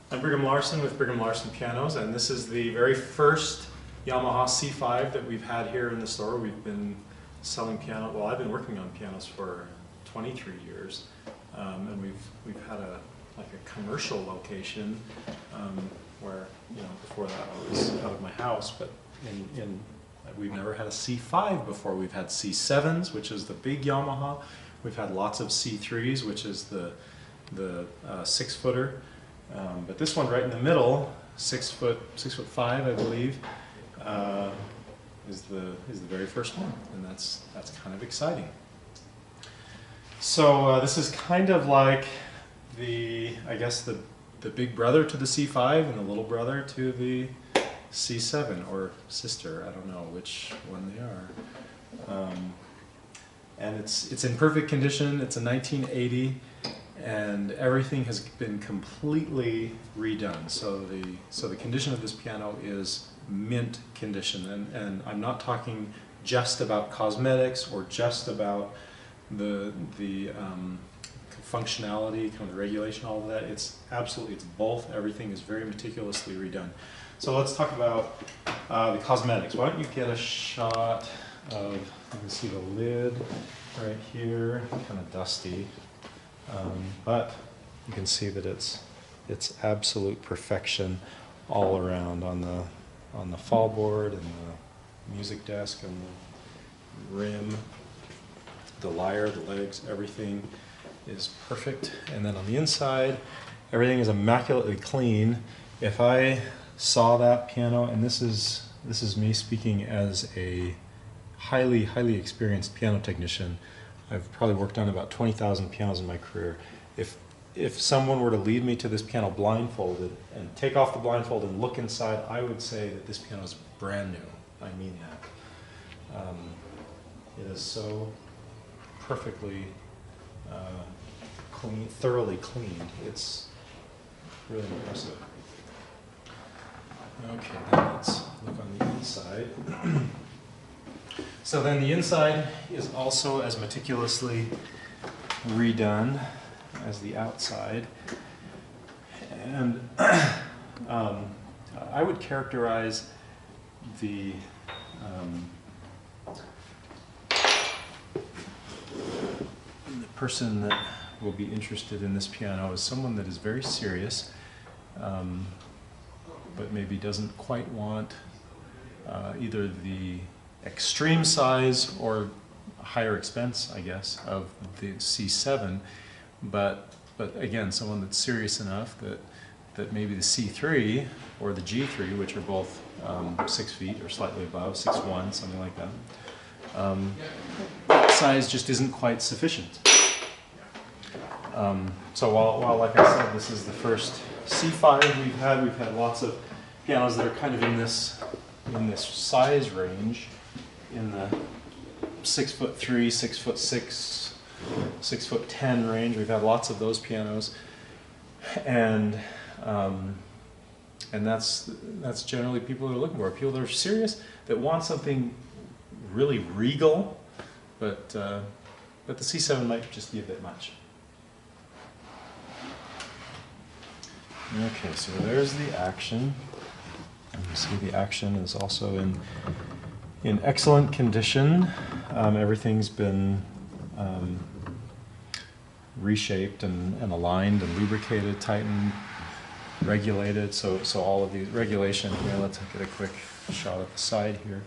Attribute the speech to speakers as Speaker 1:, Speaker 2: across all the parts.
Speaker 1: I'm Brigham Larson with Brigham Larson Pianos, and this is the very first Yamaha C5 that we've had here in the store. We've been selling piano. Well, I've been working on pianos for 23 years, and we've had a commercial location where, you know, before that I was out of my house, but we've never had a C5 before. We've had C7s, which is the big Yamaha. We've had lots of C3s, which is the 6-footer. But this one right in the middle, 6 foot 5, I believe, is the very first one, and that's kind of exciting. So this is kind of like I guess the big brother to the C5 and the little brother to the C7, or sister. I don't know which one they are. And it's in perfect condition. It's a 1980. And everything has been completely redone. So the condition of this piano is mint condition, and I'm not talking just about cosmetics or just about the functionality, kind of the regulation, all of that. It's both. Everything is very meticulously redone. So let's talk about the cosmetics. Why don't you get a shot of, you can see the lid right here, kind of dusty. But you can see that it's absolute perfection all around on the fall board and the music desk and the rim, the lyre, the legs, everything is perfect. And then on the inside, everything is immaculately clean. If I saw that piano, and this is me speaking as a highly experienced piano technician. I've probably worked on about 20,000 pianos in my career. If someone were to lead me to this piano blindfolded and take off the blindfold and look inside, I would say that this piano is brand new. I mean that. It is so perfectly clean, thoroughly cleaned. It's really impressive. Okay, then let's look on the inside. So then the inside is also as meticulously redone as the outside. And I would characterize the person that will be interested in this piano as someone that is very serious, but maybe doesn't quite want either the extreme size or higher expense, I guess, of the C7, but again, someone that's serious enough that maybe the C3 or the G3, which are both 6 feet or slightly above, 6'1", something like that, that size just isn't quite sufficient. So while, like I said, this is the first C5 we've had lots of pianos that are kind of in this size range, in the 6'3", 6'6", 6'10" range. We've had lots of those pianos, and that's generally people that are looking for. People that are serious, that want something really regal, but the C7 might just be a bit much. Okay, so there's the action. And you see the action is also in excellent condition. Everything's been reshaped and aligned and lubricated, tightened, regulated. So all of these regulation here. Let's get a quick shot at the side here.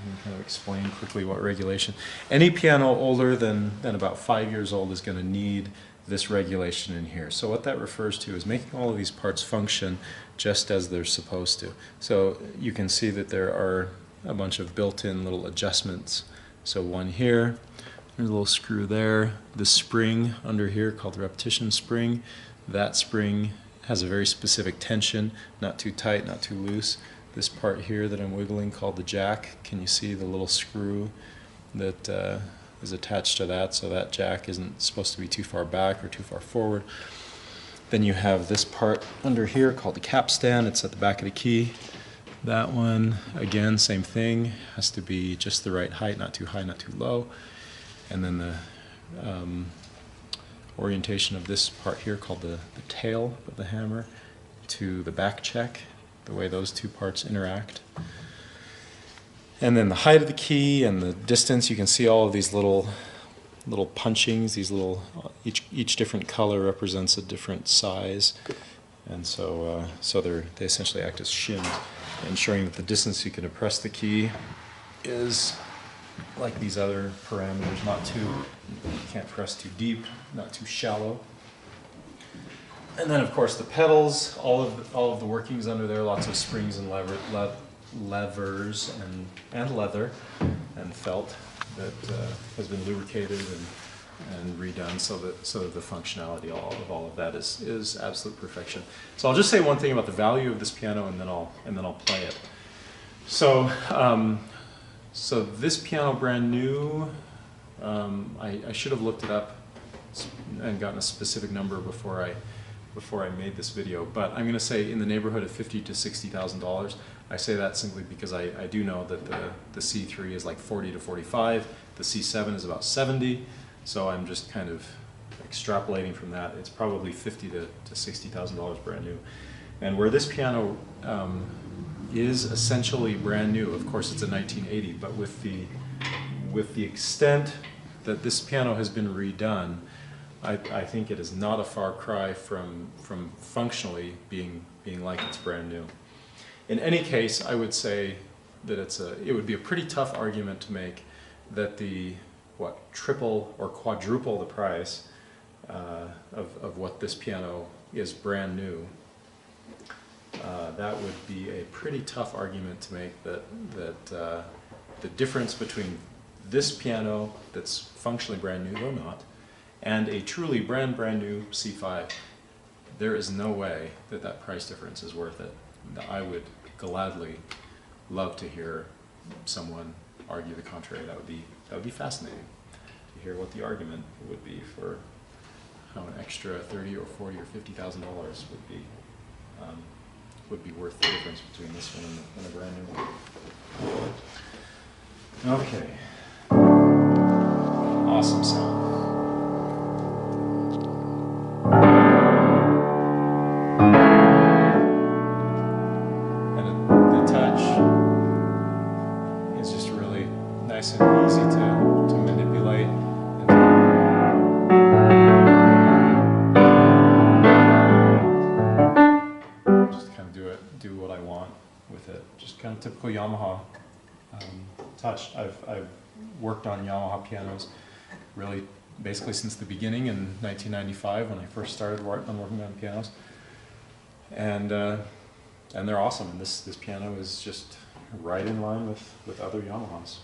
Speaker 1: And kind of explain quickly what regulation. Any piano older than about 5 years old is going to need this regulation in here. So what that refers to is making all of these parts function just as they're supposed to. So you can see that there are a bunch of built-in little adjustments. So one here, there's a little screw there, the spring under here called the repetition spring. That spring has a very specific tension, not too tight, not too loose. This part here that I'm wiggling called the jack, can you see the little screw that is attached to that, so that jack isn't supposed to be too far back or too far forward. Then you have this part under here called the capstan. It's at the back of the key. That one, again, same thing, has to be just the right height, not too high, not too low. And then the orientation of this part here called the tail of the hammer to the back check, the way those two parts interact. And then the height of the key and the distance, you can see all of these little punchings, these little, each different color represents a different size. And so, they essentially act as shims, ensuring that the distance you can press the key is like these other parameters, you can't press too deep, not too shallow. And then of course the pedals, all of the workings under there, lots of springs and levers and leather and felt that has been lubricated and redone so that the functionality of all of that is absolute perfection. So I'll just say one thing about the value of this piano, and then I'll play it. So so this piano, brand new. I should have looked it up and gotten a specific number before I made this video, but I'm going to say in the neighborhood of $50,000 to $60,000. I say that simply because I do know that the C3 is like 40 to 45, the C7 is about 70, so I'm just kind of extrapolating from that. It's probably $50,000 to $60,000 brand new. And where this piano is essentially brand new, of course it's a 1980, but with the extent that this piano has been redone, I think it is not a far cry from functionally being like it's brand new. In any case, I would say that it would be a pretty tough argument to make that triple or quadruple the price of what this piano is brand new. That would be a pretty tough argument to make that the difference between this piano that's functionally brand new, though not, and a truly brand new C5, there is no way that price difference is worth it. I would gladly love to hear someone argue the contrary. That would be fascinating to hear what the argument would be for how an extra $30,000 or $40,000 or $50,000 would be worth the difference between this one and a brand new one. Okay. Awesome sound. Nice and easy to manipulate. Just kind of do what I want with it. Just kind of typical Yamaha touch. I've worked on Yamaha pianos really basically since the beginning in 1995 when I first started working on pianos, and they're awesome. And this piano is just right in line with other Yamahas.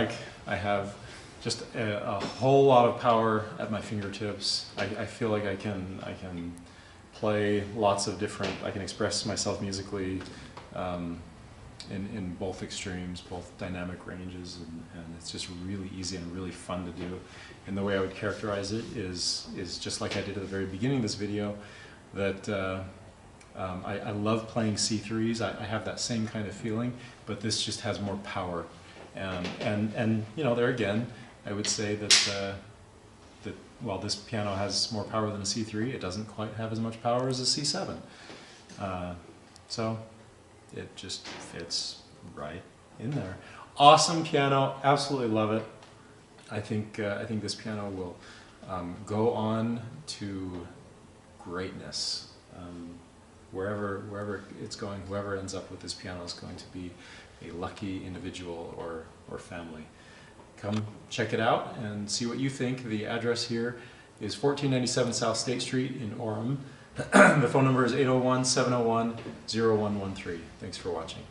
Speaker 1: like I have just a whole lot of power at my fingertips. I feel like I can play lots of different, I can express myself musically in both extremes, both dynamic ranges, and it's just really easy and really fun to do. And the way I would characterize it is just like I did at the very beginning of this video, that I love playing C3s. I have that same kind of feeling, but this just has more power. And you know, there again, I would say that while this piano has more power than a C3, it doesn't quite have as much power as a C7. So it just fits right in there. Awesome piano, absolutely love it. I think this piano will go on to greatness. Wherever it's going, whoever ends up with this piano is going to be a lucky individual or family. Come check it out and see what you think. The address here is 1497 South State Street in Orem. The phone number is 801-701-0113. Thanks for watching.